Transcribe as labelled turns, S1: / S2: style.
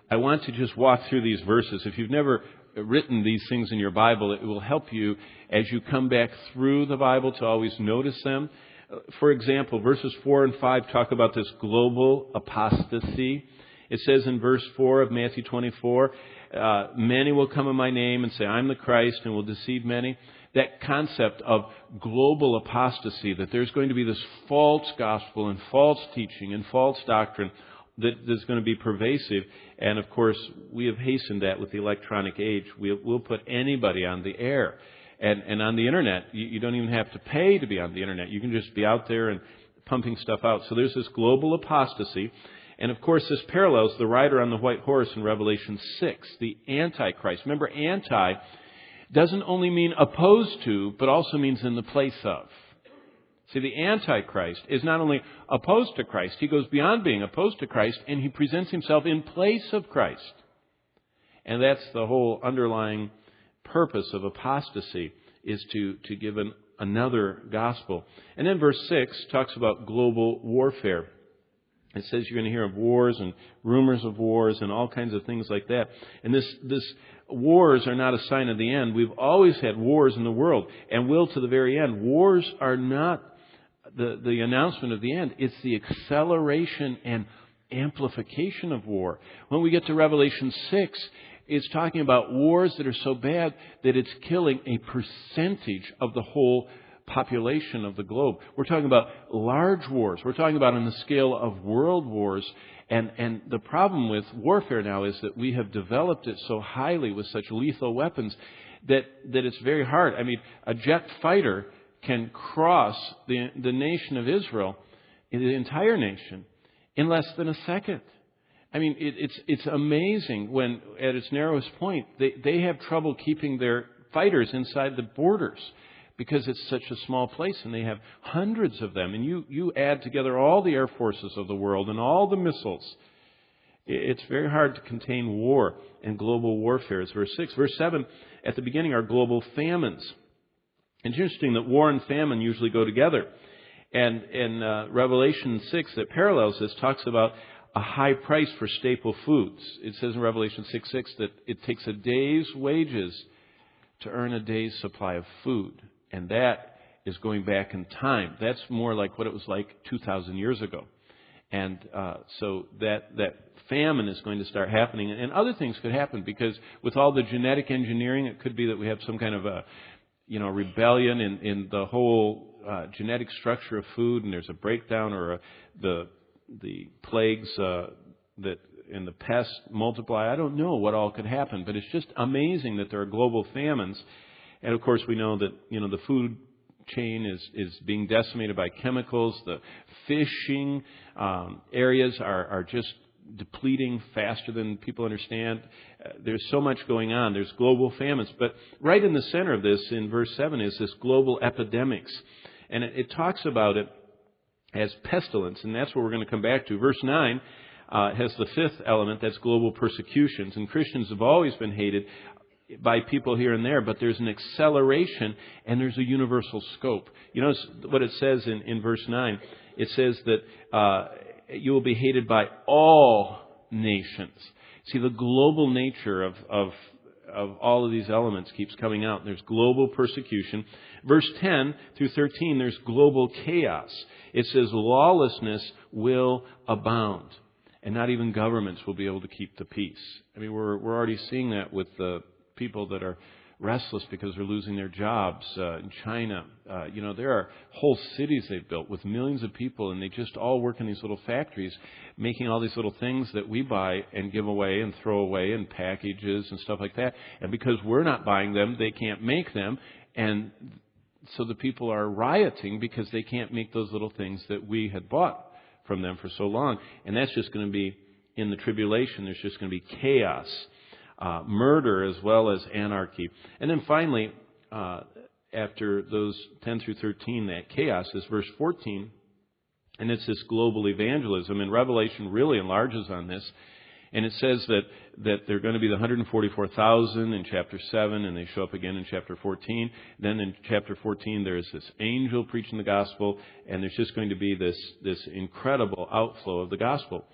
S1: I want to just walk through these verses. If you've never written these things in your Bible, it will help you as you come back through the Bible to always notice them. For example, verses 4 and 5 talk about this global apostasy. It says in verse 4 of Matthew 24, many will come in my name and say, I'm the Christ, and will deceive many. That concept of global apostasy, that there's going to be this false gospel and false teaching and false doctrine that is going to be pervasive. And of course, we have hastened that with the electronic age. We'll put anybody on the air. And on the internet, you don't even have to pay to be on the internet. You can just be out there and pumping stuff out. So there's this global apostasy. And of course, this parallels the rider on the white horse in Revelation 6, the Antichrist. Remember, anti doesn't only mean opposed to, but also means in the place of. See, the Antichrist is not only opposed to Christ, he goes beyond being opposed to Christ, and he presents himself in place of Christ. And that's the whole underlying purpose of apostasy, is to give another gospel. And then verse 6 talks about global warfare. It says you're going to hear of wars and rumors of wars and all kinds of things like that. And this wars are not a sign of the end. We've always had wars in the world, and will to the very end. Wars are not the announcement of the end. It's the acceleration and amplification of war. When we get to Revelation 6, it's talking about wars that are so bad that it's killing a percentage of the whole population of the globe. We're talking about large wars. We're talking about on the scale of world wars. And the problem with warfare now is that we have developed it so highly with such lethal weapons that it's very hard. I mean, a jet fighter can cross the nation of Israel, the entire nation, in less than a second. I mean, it's amazing when, at its narrowest point, they have trouble keeping their fighters inside the borders because it's such a small place and they have hundreds of them. And you add together all the air forces of the world and all the missiles. It's very hard to contain war and global warfare. It's verse 6. Verse 7, at the beginning, are global famines. It's interesting that war and famine usually go together. And in Revelation 6, that parallels this, talks about a high price for staple foods. It says in Revelation 6:6 that it takes a day's wages to earn a day's supply of food. And that is going back in time. That's more like what it was like 2,000 years ago. And so that famine is going to start happening. And other things could happen because with all the genetic engineering, it could be that we have some kind of a rebellion in the whole genetic structure of food, and there's a breakdown, or the plagues that and the pests multiply. I don't know what all could happen, but it's just amazing that there are global famines. And of course, we know that the food chain is being decimated by chemicals. The fishing areas are just depleting faster than people understand. There's so much going on. There's global famines. But right in the center of this, in verse 7, is this global epidemics. And it talks about it as pestilence, and that's what we're going to come back to. Verse 9 has the fifth element, that's global persecutions. And Christians have always been hated by people here and there, but there's an acceleration and there's a universal scope. You notice what it says in verse 9. It says that you will be hated by all nations. See, the global nature of all of these elements keeps coming out. There's global persecution. Verse 10 through 13, there's global chaos. It says lawlessness will abound, and not even governments will be able to keep the peace. I mean, we're already seeing that with the people that are restless because they're losing their jobs in China. There are whole cities they've built with millions of people, and they just all work in these little factories making all these little things that we buy and give away and throw away in packages and stuff like that. And because we're not buying them, they can't make them. And so the people are rioting because they can't make those little things that we had bought from them for so long. And that's just going to be, in the tribulation, there's just going to be chaos. Murder as well as anarchy. And then finally, after those 10 through 13, that chaos is verse 14, and it's this global evangelism. And Revelation really enlarges on this. And it says that they're going to be the 144,000 in chapter 7, and they show up again in chapter 14. Then in chapter 14, there's this angel preaching the gospel, and there's just going to be this incredible outflow of the gospel.